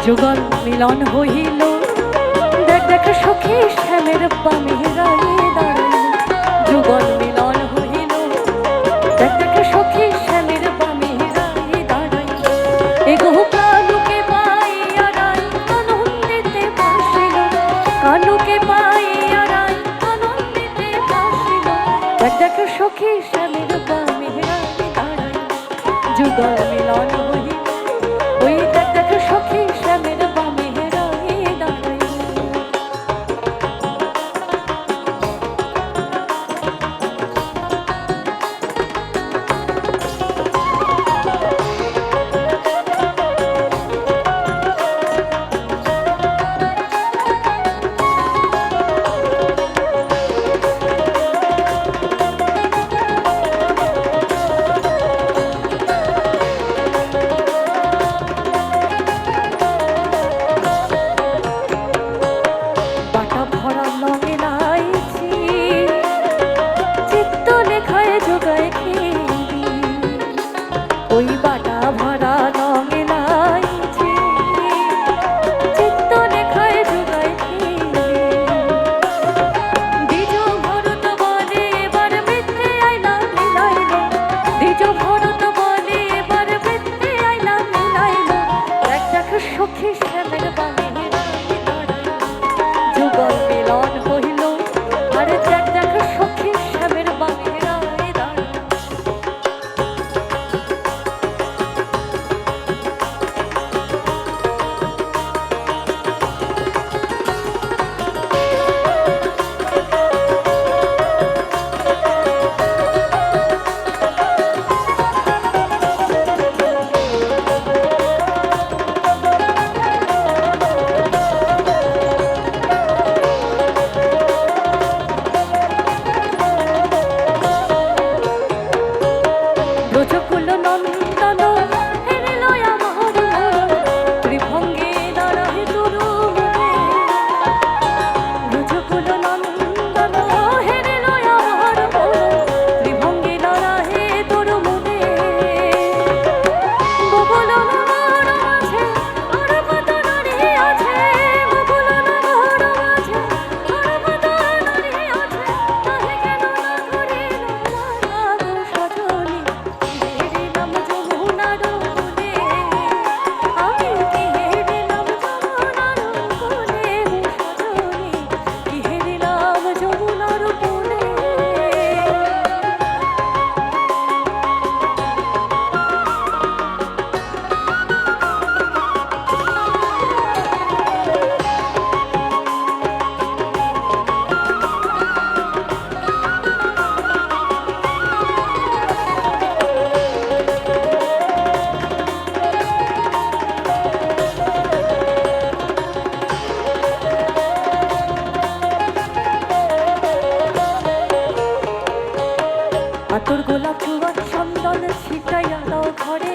যুগল মিলন হইল, দেখ দেখ সখী শ্যামের বামে দাঁড়িয়ে দাঁড়াইল। যুগল মিলন হইল, দেখ দেখ সখী শ্যামের বামে দাঁড়িয়ে দাঁড়াইল। এগো কানুকে পাইয়া রাই আনন্দেতে ভাসিল, কানুকে পাইয়া রাই আনন্দেতে ভাসিল। দেখ দেখ সখী শ্যামের বামে দাঁড়িয়ে দাঁড়াইল। যুগল মিলন হইল, ওই দেখ দেখ সখী শ্যামের বামে দাঁড়িয়ে দাঁড়াইল। ওই বাটা ভরা রঙে লাইছি, চিত্ত লেখায় জোগায় খেলি। দ্বিজ ভরত বলে এবার বৃদ্ধে আইলা মিলাইল, দ্বিজ ভরত বলে এবার বৃদ্ধে আইলা মিলাইল। দেখ দেখ সখী শ্যামের বামে দাঁড়াইল। যুগল মিলন হইল, আরে দেখ দেখ সখী শ্যামের বামে আতর গোলাপ চুয়ার চন্দন ছিটাইয়া দাও ঘরে।